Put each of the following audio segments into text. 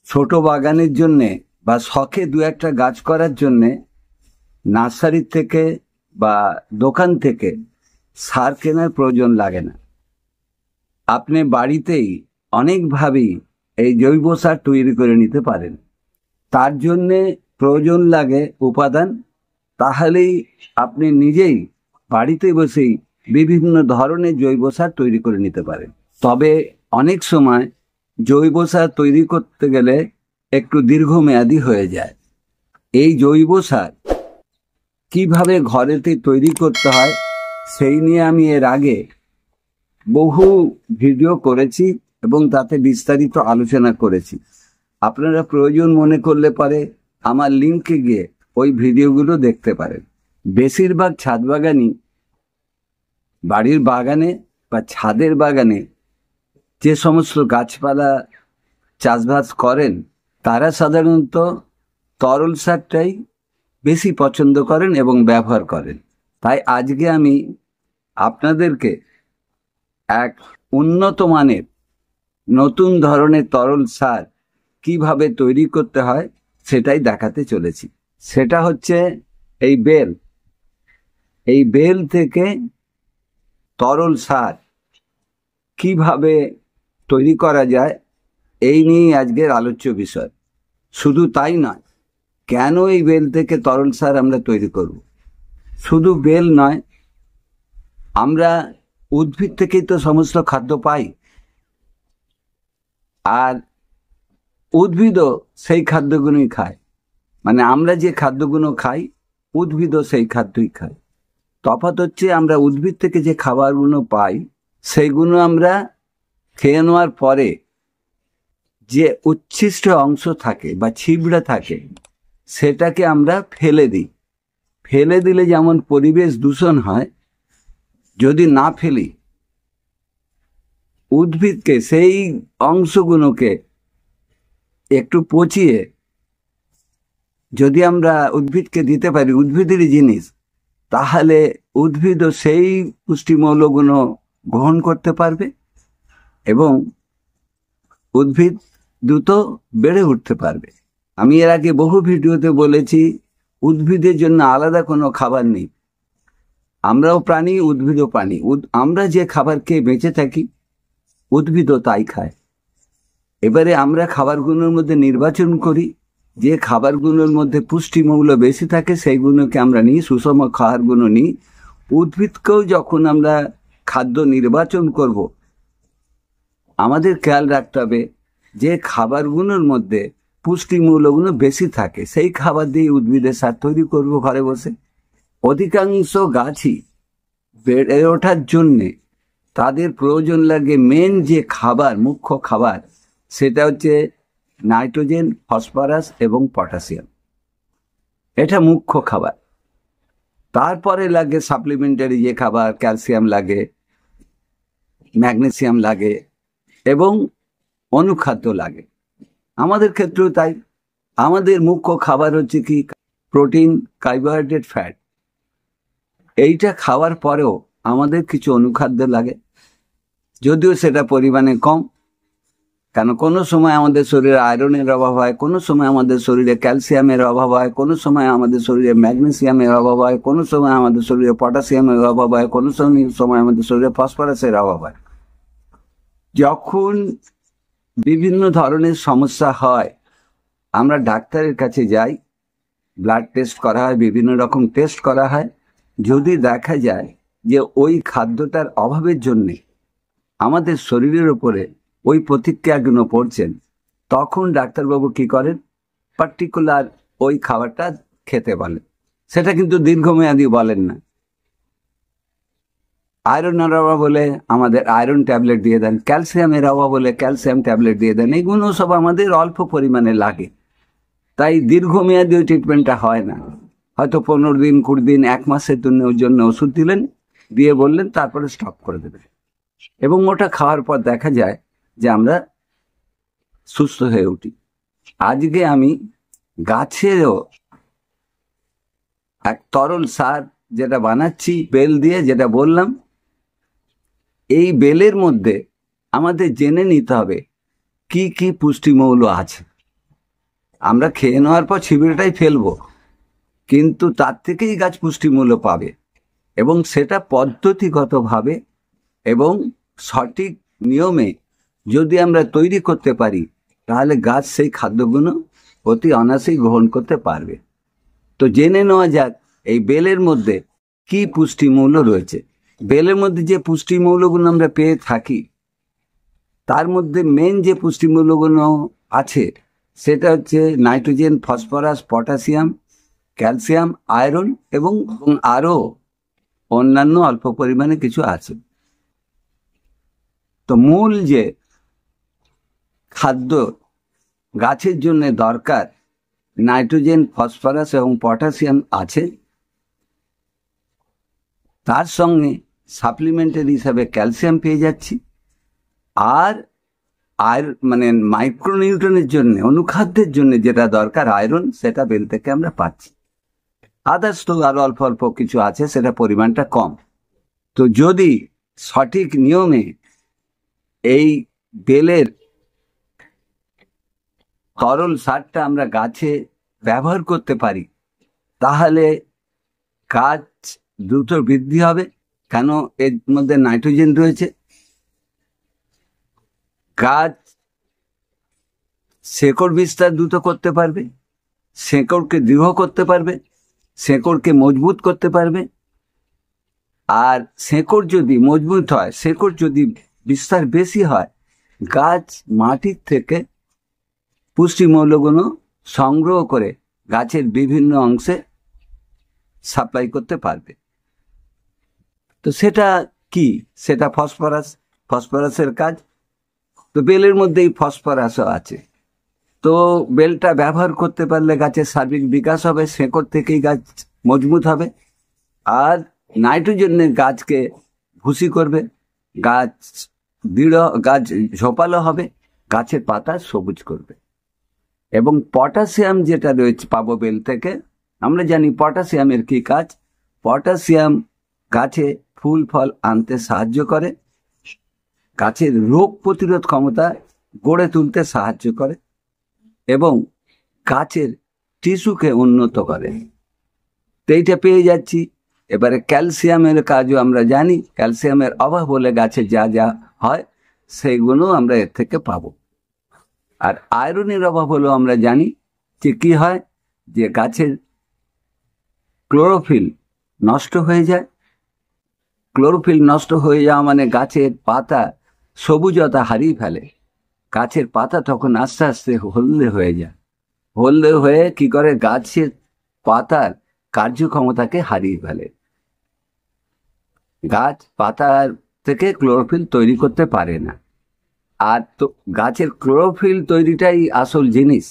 ছোট বাগানের জন্যে বা শখে দু একটা গাছ করার জন্যে নার্সারি থেকে বা দোকান থেকে সার কেনার প্রয়োজন লাগে না। আপনি বাড়িতেই অনেকভাবেই এই জৈব সার তৈরি করে নিতে পারেন। তার জন্যে প্রয়োজন লাগে উপাদান, তাহলেই আপনি নিজেই বাড়িতে বসেই বিভিন্ন ধরনের জৈব সার তৈরি করে নিতে পারেন। তবে অনেক সময় জৈব সার তৈরি করতে গেলে একটু দীর্ঘমেয়াদী হয়ে যায়। এই জৈব সার কিভাবে ঘরেতে তৈরি করতে হয় সেই নিয়ে আমি এর আগে বহু ভিডিও করেছি এবং তাতে বিস্তারিত আলোচনা করেছি। আপনারা প্রয়োজন মনে করলে পরে আমার লিঙ্কে গিয়ে ওই ভিডিওগুলো দেখতে পারেন। বেশিরভাগ ছাদ বাগানই বাড়ির বাগানে বা ছাদের বাগানে যে সমস্ত গাছপালা চাষবাস করেন তারা সাধারণত তরল সারটাই বেশি পছন্দ করেন এবং ব্যবহার করেন। তাই আজকে আমি আপনাদেরকে এক উন্নত মানের নতুন ধরনের তরল সার কিভাবে তৈরি করতে হয় সেটাই দেখাতে চলেছি। সেটা হচ্ছে এই বেল থেকে তরল সার কিভাবে তৈরি করা যায় এই নিয়েই আজকের আলোচ্য বিষয়। শুধু তাই নয়, কেন এই বেল থেকে তরল সার আমরা তৈরি করব? শুধু বেল নয়, আমরা উদ্ভিদ থেকেই তো সমস্ত খাদ্য পাই, আর উদ্ভিদও সেই খাদ্যগুলোই খায়। মানে আমরা যে খাদ্যগুলো খাই উদ্ভিদও সেই খাদ্যই খায়। তফাৎ হচ্ছে আমরা উদ্ভিদ থেকে যে খাবারগুলো পাই সেইগুলো আমরা খেয়ে নেওয়ার পরে যে উচ্ছিষ্ট অংশ থাকে বা ছিবড়া থাকে সেটাকে আমরা ফেলে দিই। ফেলে দিলে যেমন পরিবেশ দূষণ হয়, যদি না ফেলি উদ্ভিদকে সেই অংশগুলোকে একটু পচিয়ে যদি আমরা উদ্ভিদকে দিতে পারি, উদ্ভিদেরই জিনিস, তাহলে উদ্ভিদও সেই পুষ্টিমৌলগুলো গ্রহণ করতে পারবে এবং উদ্ভিদ দ্রুত বেড়ে উঠতে পারবে। আমি এর আগে বহু ভিডিওতে বলেছি উদ্ভিদের জন্য আলাদা কোনো খাবার নেই। আমরাও প্রাণী, উদ্ভিদও প্রাণী। আমরা যে খাবার খেয়ে বেঁচে থাকি উদ্ভিদও তাই খায়। এবারে আমরা খাবারগুলোর মধ্যে নির্বাচন করি, যে খাবারগুলোর মধ্যে পুষ্টিমৌল বেশি থাকে সেইগুলোকে আমরা নিই, সুষম খাবারগুলো নিই। উদ্ভিদকেও যখন আমরা খাদ্য নির্বাচন করব আমাদের খেয়াল রাখতে হবে যে খাবারগুলোর মধ্যে পুষ্টিমূল্যগুলো বেশি থাকে সেই খাবার দিয়ে উদ্ভিদের সার তৈরি করব ঘরে বসে। অধিকাংশ গাছই বেড়ে ওঠার জন্যে তাদের প্রয়োজন লাগে মেন যে খাবার, মুখ্য খাবার, সেটা হচ্ছে নাইট্রোজেন, ফসফরাস এবং পটাশিয়াম। এটা মুখ্য খাবার। তারপরে লাগে সাপ্লিমেন্টারি যে খাবার, ক্যালসিয়াম লাগে, ম্যাগনেসিয়াম লাগে এবং অনুখাদ্য লাগে। আমাদের ক্ষেত্রেও তাই। আমাদের মুখ্য খাবার হচ্ছে কি? Protein, carbohydrate, fat. এইটা খাওয়ার পরেও আমাদের কিছু অনুখাদ্য লাগে, যদিও সেটা পরিমাণে কম। কেন কোনো সময় আমাদের শরীরে আয়রনের অভাব হয়, কোনো সময় আমাদের শরীরে ক্যালসিয়ামের অভাব হয়, কোনো সময় আমাদের শরীরে ম্যাগনেসিয়ামের অভাব হয়, কোনো সময় আমাদের শরীরে পটাশিয়ামের অভাব হয়, কোনো সময় আমাদের শরীরে ফসফরাসের অভাব হয়। যখন বিভিন্ন ধরনের সমস্যা হয় আমরা ডাক্তারের কাছে যাই, ব্লাড টেস্ট করা হয়, বিভিন্ন রকম টেস্ট করা হয়। যদি দেখা যায় যে ওই খাদ্যটার অভাবের জন্যে আমাদের শরীরের উপরে ওই প্রতিক্রিয়াগুলো পড়ছেন, তখন ডাক্তারবাবু কি করেন? পার্টিকুলার ওই খাবারটা খেতে বলেন। সেটা কিন্তু দীর্ঘমেয়াদী বলেন না। আয়রনের অভাব হলে আমাদের আয়রন ট্যাবলেট দিয়ে দেন, ক্যালসিয়ামের অভাব হলে ক্যালসিয়াম ট্যাবলেট দিয়ে দেন। এইগুলো সব আমাদের অল্প পরিমাণে লাগে, তাই দীর্ঘমেয়াদী ওই ট্রিটমেন্টটা হয় না। হয়তো 15 দিন, 20 দিন, 1 মাসের জন্য ওষুধ দিলেন, দিয়ে বললেন তারপরে স্টপ করে দেবেন, এবং ওটা খাওয়ার পর দেখা যায় যে আমরা সুস্থ হয়ে উঠি। আজকে আমি গাছেরও এক তরল সার যেটা বানাচ্ছি বেল দিয়ে, যেটা বললাম, এই বেলের মধ্যে আমাদের জেনে নিতে হবে কি কি পুষ্টিমৌল আছে। আমরা খেয়ে নেওয়ার পর ছিবড়েটাই ফেলবো, কিন্তু তার থেকেই গাছ পুষ্টিমূল্য পাবে, এবং সেটা পদ্ধতিগতভাবে এবং সঠিক নিয়মে যদি আমরা তৈরি করতে পারি, তাহলে গাছ সেই খাদ্যগুলো অতি অনায়াসেই গ্রহণ করতে পারবে। তো জেনে নেওয়া যাক এই বেলের মধ্যে কি পুষ্টিমূল্য রয়েছে। বেলের মধ্যে যে পুষ্টিমূল্যগুলো আমরা পেয়ে থাকি, তার মধ্যে মেন যে পুষ্টিমূল্যগুলো আছে সেটা হচ্ছে nitrogen, phosphorus, potassium, calcium, iron এবং আরও অন্যান্য অল্প পরিমাণে কিছু আছে। তো মূল যে খাদ্য গাছের জন্য দরকার, নাইট্রোজেন, ফসফরাস এবং পটাশিয়াম আছে, তার সঙ্গে সাপ্লিমেন্টারি হিসাবে ক্যালসিয়াম পেয়ে যাচ্ছি, আর মানে মাইক্রোনিউট্রনের জন্য, অনুখাদ্যের জন্য যেটা দরকার আয়রন, সেটা বেল থেকে আমরা পাচ্ছি। আদার্স তো আরো অল্প অল্প কিছু আছে, সেটা পরিমাণটা কম। তো যদি সঠিক নিয়মে এই বেলের তরল সারটা আমরা গাছে ব্যবহার করতে পারি, তাহলে গাছ দ্রুত বৃদ্ধি হবে। কেন? এর মধ্যে নাইট্রোজেন রয়েছে। গাছ শেকড় বিস্তার দ্রুত করতে পারবে, শেকড়কে দৃঢ় করতে পারবে, শেকড়কে মজবুত করতে পারবে। আর শেকড় যদি মজবুত হয়, শেকড় যদি বিস্তার বেশি হয়, গাছ মাটির থেকে পুষ্টিমূল্যগুলো সংগ্রহ করে গাছের বিভিন্ন অংশে সাপ্লাই করতে পারবে। তো সেটা কি? সেটা ফসফরাসের কাজ। তো বেলের মধ্যেই ফসফরাসও আছে। তো বেলটা ব্যবহার করতে পারলে গাছের সার্বিক বিকাশ হবে, শেকড় থেকেই গাছ মজবুত হবে। আর নাইট্রোজেনের গাছকে ভুসি করবে, গাছ দৃঢ়, গাছ ঝোপালো হবে, গাছের পাতা সবুজ করবে। এবং পটাশিয়াম যেটা রয়েছে পাবো বেল থেকে, আমরা জানি পটাশিয়ামের কি কাজ। পটাশিয়াম গাছে ফুল ফল আনতে সাহায্য করে, গাছের রোগ প্রতিরোধ ক্ষমতা গড়ে তুলতে সাহায্য করে, এবং গাছের টিস্যুকে উন্নত করে। তো এইটা পেয়ে যাচ্ছি। এবারে ক্যালসিয়ামের কাজও আমরা জানি, ক্যালসিয়ামের অভাব হলে গাছে যা যা হয় সেইগুলো আমরা এর থেকে পাবো। আর আয়রনের অভাব হলেও আমরা জানি যে কি হয়, যে গাছের ক্লোরোফিল নষ্ট হয়ে যায়। ক্লোরোফিল নষ্ট হয়ে যাওয়া মানে গাছের পাতা সবুজতা হারিয়ে ফেলে। গাছের পাতা তখন আস্তে আস্তে হলদে হয়ে যায়। হলদে হয়ে কি করে, গাছের পাতার কার্যক্ষমতাকে হারিয়ে ফেলে। গাছ পাতার থেকে ক্লোরোফিল তৈরি করতে পারে না। আর তো গাছের ক্লোরোফিল তৈরিটাই আসল জিনিস।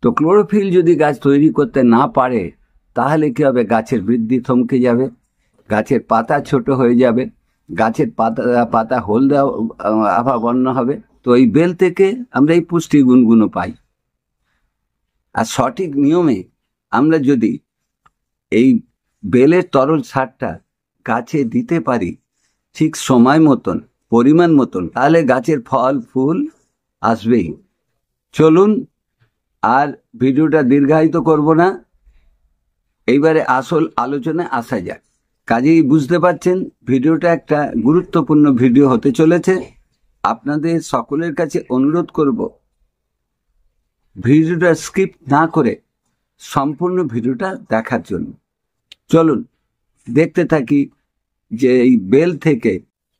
তো ক্লোরোফিল যদি গাছ তৈরি করতে না পারে, তাহলে কি হবে? গাছের বৃদ্ধি থমকে যাবে, গাছের পাতা ছোট হয়ে যাবে, গাছের পাতা হলদে আভাবন্ন হবে। তো এই বেল থেকে আমরা এই পুষ্টি গুণগুলো পাই। আর সঠিক নিয়মে আমরা যদি এই বেলের তরল সারটা গাছে দিতে পারি ঠিক সময় মতন, পরিমাণ মতন, তাহলে গাছের ফল ফুল আসবেই। চলুন আর ভিডিওটা দীর্ঘায়িত করব না, এইবারে আসল আলোচনায় আসা যাক। কাজেই বুঝতে পারছেন ভিডিওটা একটা গুরুত্বপূর্ণ ভিডিও হতে চলেছে। আপনাদের সকলের কাছে অনুরোধ করব, ভিডিওটা স্কিপ না করে সম্পূর্ণ ভিডিওটা দেখার জন্য। চলুন দেখতে থাকি যে এই বেল থেকে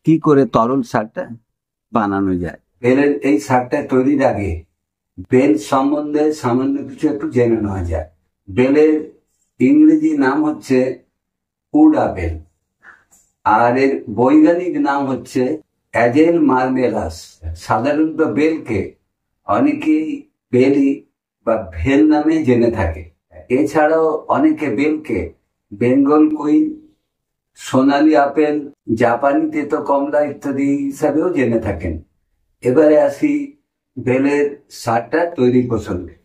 কি করে তরল সারটা বানানো যায়। বেলের এই সারটা তৈরির আগে বেল সম্বন্ধে সামান্য কিছু একটু জেনে নেওয়া যায়। বেলের ইংরেজি নাম হচ্ছে উডা বেল, আর এর বৈজ্ঞানিক নাম হচ্ছে অ্যাজেল মার্মেলাস। সাধারণত বেলকে অনেকেই বেলি বা ভেল নামে জেনে থাকে। এছাড়াও অনেকে বেলকে বেঙ্গল কুইন, সোনালী আপেল, জাপানি তেতো কমলা ইত্যাদি হিসাবেও জেনে থাকেন। এবারে আসি বেলের সারটা তৈরি প্রসঙ্গে।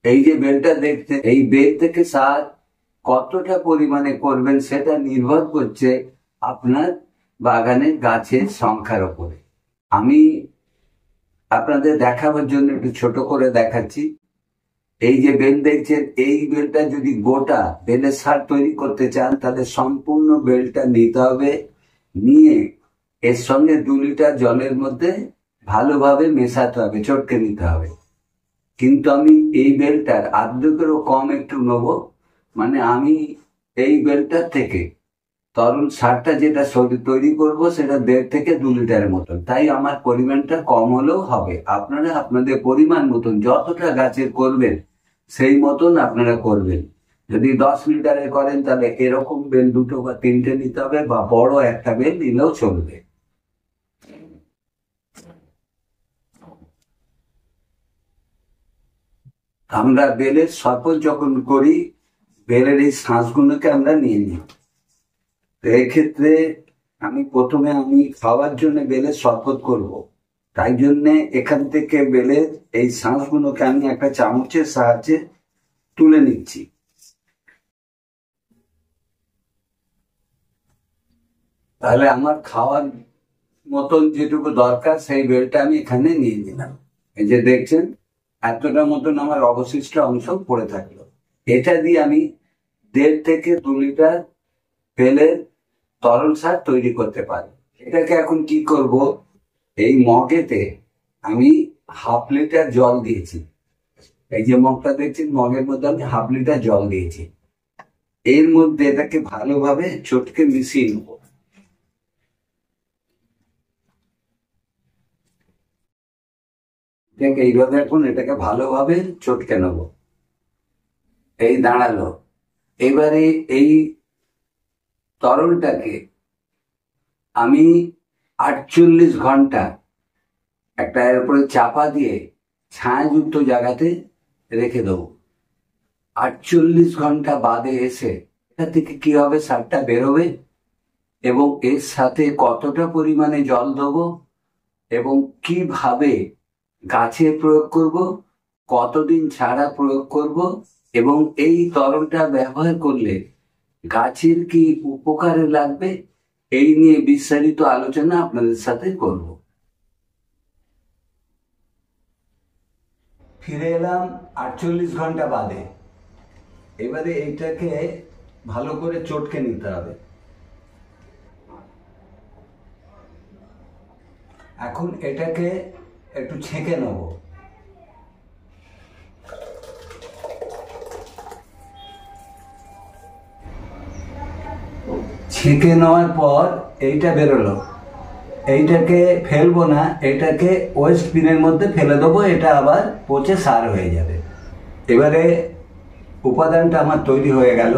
এই যে বেলটা দেখতে, এই বেল থেকে সার কতটা পরিমাণে করবেন সেটা নির্ভর করছে আপনার বাগানের গাছের সংখ্যার উপরে। আমি আপনাদের দেখাবার জন্য একটু ছোট করে দেখাচ্ছি। এই যে বেল দেখছেন, এই বেলটা যদি গোটা বেলের সার তৈরি করতে চান তাহলে সম্পূর্ণ বেলটা নিতে হবে, নিয়ে এর সঙ্গে 2 লিটার জলের মধ্যে ভালোভাবে মেশাতে হবে, চটকে নিতে হবে। কিন্তু আমি এই বেলটার আর্ধেকেরও কম একটু নেব, মানে আমি এই বেলটার থেকে তরল সারটা যেটা তৈরি করব সেটা 1.5 থেকে 2 লিটারের মতন, তাই আমার পরিমাণটা কম হলেও হবে। আপনারা আপনাদের পরিমাণ মতন যতটা গাছের করবেন সেই মতন আপনারা করবেন। যদি 10 লিটারের করেন তাহলে এরকম বেল 2 বা 3টে নিতে হবে, বা বড় একটা বেল নিলেও চলবে। আমরা বেলের শরবত যখন করি, বেলের এই শাঁসগুলোকে আমরা নিয়ে নিই। তো এক্ষেত্রে আমি প্রথমে খাওয়ার জন্য বেলের শরবত করব, তাই জন্যে এখান থেকে বেলের এই শাঁসগুলোকে আমি একটা চামচের সাহায্যে তুলে নিচ্ছি। তাহলে আমার খাওয়ার মতন যেটুকু দরকার সেই বেলটা আমি এখানে নিয়ে নিলাম। এই যে দেখছেন এতটা মতন আমার অবশিষ্ট অংশ পড়ে থাকলো। এটা দিয়ে আমি 1.5 থেকে 2 লিটার বেলের তরল সার তৈরি করতে পারি। এটাকে এখন কি করব, এই মগেতে আমি 1/2 লিটার জল দিয়েছি। এই যে মগটা দেখছেন, মগের মধ্যে আমি 1/2 লিটার জল দিয়েছি। এর মধ্যে এটাকে ভালোভাবে চটকে মিশিয়ে নেব। এইভাবে এখন এটাকে ভালোভাবে চটকে নেব। এই দাঁড়ালো। এবারে এই তরলটাকে আমি 48 ঘন্টা একটা এর উপরে চাপা দিয়ে ছায়াযুক্ত জায়গাতে রেখে দেবো। 48 ঘন্টা বাদে এসে এটা থেকে কি হবে, সারটা বেরোবে এবং এর সাথে কতটা পরিমাণে জল দেবো এবং কিভাবে গাছে প্রয়োগ করব, কতদিন ছাড়া প্রয়োগ করব এবং এই তরলটা ব্যবহার করলে গাছের কি উপকারে লাগবে, এই নিয়ে বিস্তারিত আলোচনা আপনাদের সাথে করব। ফিরে এলাম 48 ঘন্টা বাদে। এবারে এইটাকে ভালো করে চটকে নিতে হবে। এখন এটাকে একটু ছেঁকে নেব। ছেঁকে নেওয়ার পর এইটা বেরোলো, এইটাকে ফেলবো না, এটাকে ওয়েস্ট বিনের মধ্যে ফেলে দেবো, এটা আবার পচে সার হয়ে যাবে। এবারে উপাদানটা আমার তৈরি হয়ে গেল।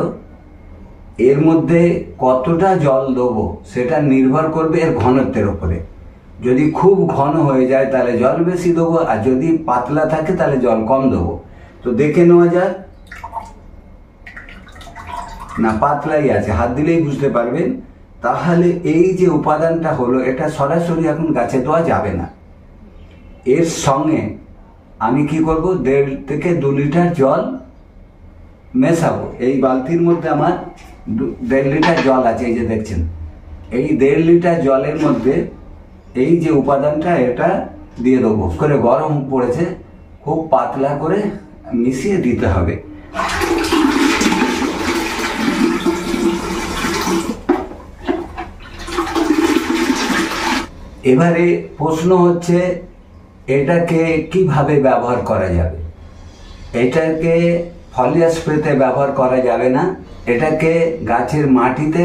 এর মধ্যে কতটা জল দেবো সেটা নির্ভর করবে এর ঘনত্বের উপরে। যদি খুব ঘন হয়ে যায় তাহলে জল বেশি দেবো, আর যদি পাতলা থাকে তাহলে জল কম দেবো। তো দেখে নেওয়া যাক। না, পাতলাই আছে, হাত দিলেই বুঝতে পারবেন। তাহলে এই যে উপাদানটা হলো, এটা সরাসরি এখন গাছে দেওয়া যাবে না। এর সঙ্গে আমি কি করব, 1.5 থেকে 2 লিটার জল মেশাবো। এই বালতির মধ্যে আমার 1.5 লিটার জল আছে, এই যে দেখছেন। এই 1.5 লিটার জলের মধ্যে এই যে উপাদানটা এটা দিয়ে দেবো। করে গরম পড়েছে, খুব পাতলা করে মিশিয়ে দিতে হবে। এবারে প্রশ্ন হচ্ছে এটাকে কিভাবে ব্যবহার করা যাবে। এটাকে ফলিয়ার স্প্রেতে ব্যবহার করা যাবে না, এটাকে গাছের মাটিতে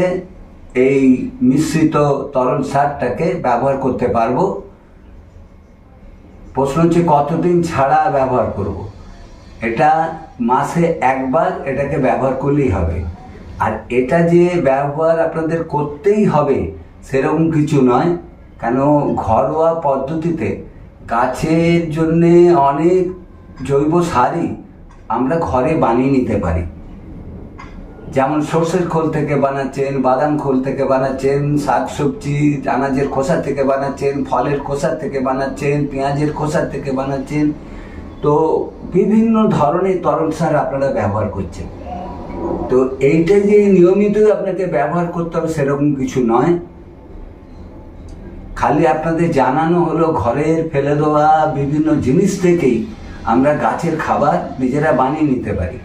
এই মিশ্রিত তরল সারটাকে ব্যবহার করতে পারবো। প্রশ্ন হচ্ছে কতদিন ছাড়া ব্যবহার করব। এটা মাসে একবার এটাকে ব্যবহার করলেই হবে। আর এটা যে ব্যবহার আপনাদের করতেই হবে সেরকম কিছু নয়, কেন ঘরোয়া পদ্ধতিতে গাছের জন্যে অনেক জৈব সারই আমরা ঘরে বানিয়ে নিতে পারি। যেমন সর্ষের খোল থেকে বানাচ্ছেন, বাদাম খোল থেকে বানাচ্ছেন, শাকসবজি আনাজের খোসা থেকে বানাচ্ছেন, ফলের খোসা থেকে বানাচ্ছেন, পেঁয়াজের খোসা থেকে বানাচ্ছেন। তো বিভিন্ন ধরনের তরল সার আপনারা ব্যবহার করছেন। তো এইটা যে নিয়মিত আপনাকে ব্যবহার করতে হবে সেরকম কিছু নয়। খালি আপনাদের জানানো হলো ঘরের ফেলে দেওয়া বিভিন্ন জিনিস থেকেই আমরা গাছের খাবার নিজেরা বানিয়ে নিতে পারি।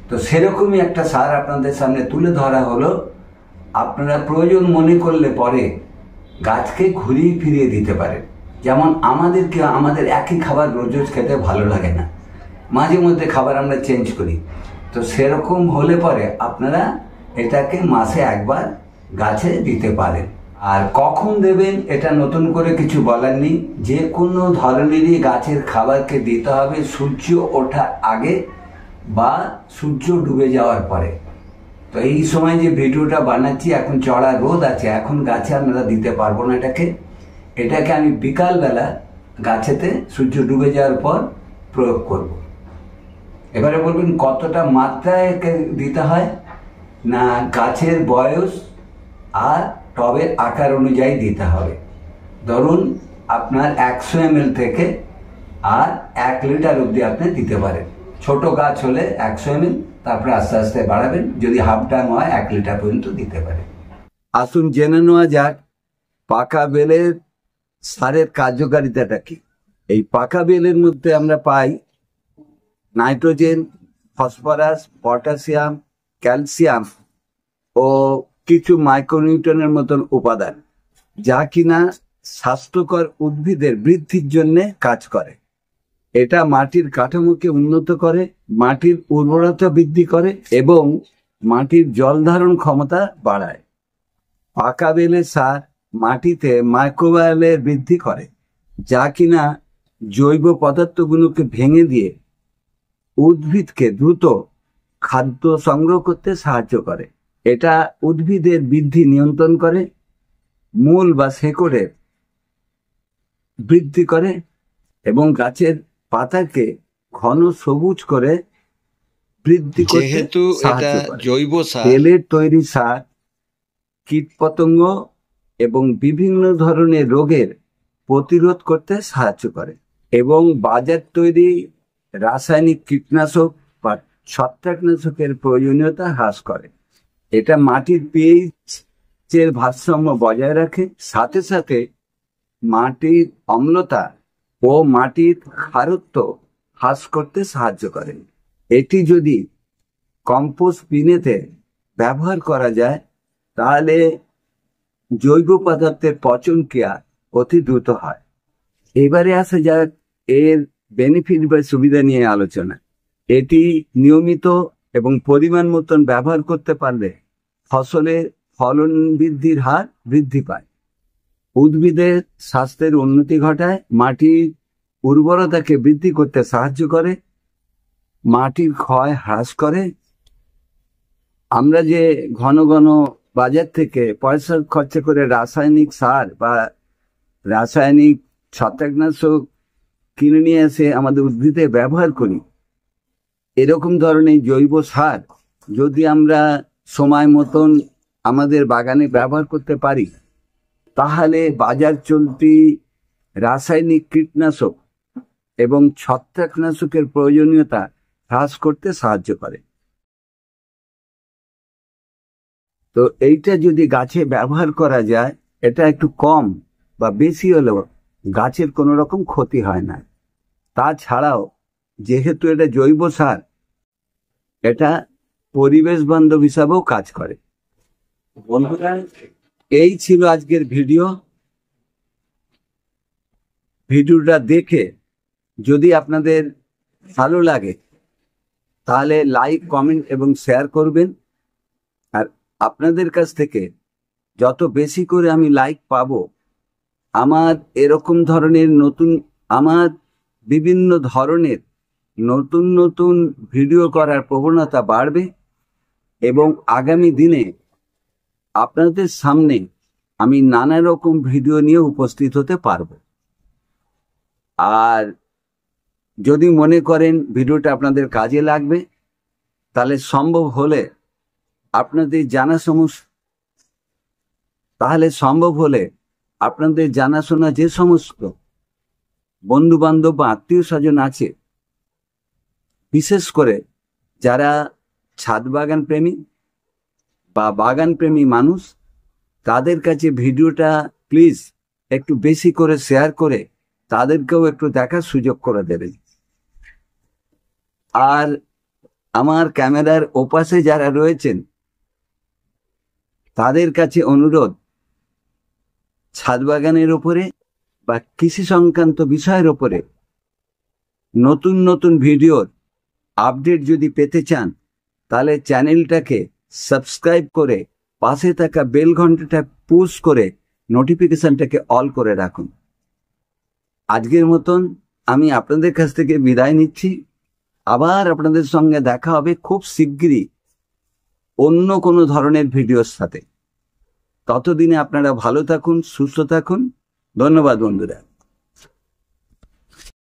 তো সেরকমই একটা সার আপনাদের সামনে তুলে ধরা হলো। আপনারা প্রয়োজন মনে করলে পরে গাছকে ঘুরিয়ে ফিরিয়ে দিতে পারেন। যেমন আমাদের একই খাবার রোজ রোজ খেতে ভালো লাগে না, মাঝে মধ্যে খাবার আমরা চেঞ্জ করি। তো সেরকম হলে পরে আপনারা এটাকে মাসে একবার গাছে দিতে পারেন। আর কখন দেবেন এটা নতুন করে কিছু বলার নেই, যে কোনো ধরনেরই গাছের খাবারকে দিতে হবে সূর্য ওঠার আগে বা সূর্য ডুবে যাওয়ার পরে। তো এই সময় যে ভিডিওটা বানাচ্ছি এখন চড়া রোদ আছে, এখন গাছে আমরা দিতে পারবো না এটাকে আমি বিকালবেলা গাছেতে সূর্য ডুবে যাওয়ার পর প্রয়োগ করব। এবারে বলবেন কতটা মাত্রায় দিতে হয়? না, গাছের বয়স আর টবের আকার অনুযায়ী দিতে হবে। ধরুন আপনার 100 ml থেকে আর 1 লিটার অবধি আপনি দিতে পারেন। ছোট গাছ হলে 100 ml, তারপরে আস্তে আস্তে বাড়াবেন। যদি হাফ টাইম হয় 1 লিটার পর্যন্ত দিতে পারেন। আসুন জেনে নেওয়া যাক পাকা বেলের সারের কার্যকারিতাটা কি। এই পাকা বেলের মধ্যে আমরা পাই নাইট্রোজেন, ফসফরাস, পটাশিয়াম, ক্যালসিয়াম ও কিছু মাইক্রোনিউট্রনের মতন উপাদান, যা কিনা স্বাস্থ্যকর উদ্ভিদের বৃদ্ধির জন্য কাজ করে। এটা মাটির কাঠামোকে উন্নত করে, মাটির উর্বরতা বৃদ্ধি করে এবং মাটির জল ধারণ ক্ষমতা বাড়ায়। পাকা বেলের সার মাটিতে মাইক্রোবায়োমের বৃদ্ধি করে, যা কিনা জৈব পদার্থগুলোকে ভেঙে দিয়ে উদ্ভিদকে দ্রুত খাদ্য সংগ্রহ করতে সাহায্য করে। এটা উদ্ভিদের বৃদ্ধি নিয়ন্ত্রণ করে, মূল বা শেকড়ে বৃদ্ধি করে এবং গাছের পাতাকে ঘন সবুজ করে বৃদ্ধি করতে যেহেতু এটা জৈব সার, বেলের তৈরি সার কীটপতঙ্গ এবং বিভিন্ন ধরনের রোগের প্রতিরোধ করতে সাহায্য করে এবং বাজার তৈরি রাসায়নিক কীটনাশক বা ছত্রাকনাশকের প্রয়োজনীয়তা হ্রাস করে। এটা মাটির পিএইচ এর ভারসাম্য বজায় রাখে, সাথে সাথে মাটির অম্লতা ও মাটির ক্ষারত্ব হ্রাস করতে সাহায্য করে। এটি যদি কম্পোস্ট বিনেতে ব্যবহার করা যায় তাহলে জৈব পদার্থের পচন ক্রিয়া অতি দ্রুত হয়। এবারে আসা যাক এর বেনিফিট বা সুবিধা নিয়ে আলোচনা। এটি নিয়মিত এবং পরিমাণ মতন ব্যবহার করতে পারলে ফসলের ফলন বৃদ্ধির হার বৃদ্ধি পায়, উদ্ভিদের স্বাস্থ্যের উন্নতি ঘটায়, মাটির উর্বরতাকে বৃদ্ধি করতে সাহায্য করে, মাটির ক্ষয় হ্রাস করে। আমরা যে ঘন ঘন বাজার থেকে পয়সা খরচা করে রাসায়নিক সার বা রাসায়নিক ছত্রাকনাশক কিনে নিয়ে এসে আমাদের উদ্ভিদে ব্যবহার করি, এরকম ধরনের জৈব সার যদি আমরা সময় মতন আমাদের বাগানে ব্যবহার করতে পারি তাহলে বাজার চলতি রাসায়নিক কীটনাশক এবং ছত্রাকনাশকের প্রয়োজনীয়তা হ্রাস করতে সাহায্য করে। তো এইটা যদি গাছে ব্যবহার করা যায়, এটা একটু কম বা বেশি হলেও গাছের কোনো রকম ক্ষতি হয় না। তাছাড়াও যেহেতু এটা জৈব সার, এটা পরিবেশ বান্ধব হিসাবেও কাজ করে। বন্ধুরা, এই ছিল আজকের ভিডিওটা দেখে যদি আপনাদের ভালো লাগে তাহলে লাইক, কমেন্ট এবং শেয়ার করবেন। আর আপনাদের কাছ থেকে যত বেশি করে আমি লাইক পাবো, আমার এরকম ধরনের আমার বিভিন্ন ধরনের নতুন নতুন ভিডিও করার প্রবণতা বাড়বে এবং আগামী দিনে আপনাদের সামনে আমি নানা রকম ভিডিও নিয়ে উপস্থিত হতে পারবো। আর যদি মনে করেন ভিডিওটা আপনাদের কাজে লাগবে তাহলে সম্ভব হলে আপনাদের জানাশোনা যে সমস্ত বন্ধু বান্ধব বা আত্মীয় স্বজন আছে, বিশেষ করে যারা ছাদ বাগান প্রেমী বা বাগান প্রেমী মানুষ, তাদের কাছে ভিডিওটা প্লিজ একটু বেশি করে শেয়ার করে তাদেরকেও একটু দেখার সুযোগ করে দেবেন। আর আমার ক্যামেরার ওপাশে যারা রয়েছেন তাদের কাছে অনুরোধ, ছাদ বাগানের ওপরে বা কৃষি সংক্রান্ত বিষয়ের ওপরে নতুন নতুন ভিডিওর আপডেট যদি পেতে চান তাহলে চ্যানেলটাকে সাবস্ক্রাইব করে পাশে থাকা বেল ঘন্টাটা পুশ করে নোটিফিকেশনটাকে অল করে রাখুন। আজকের মতন আমি আপনাদের কাছ থেকে বিদায় নিচ্ছি। আবার আপনাদের সঙ্গে দেখা হবে খুব শিগগিরই অন্য কোনো ধরনের ভিডিওর সাথে। ততদিনে আপনারা ভালো থাকুন, সুস্থ থাকুন। ধন্যবাদ বন্ধুরা।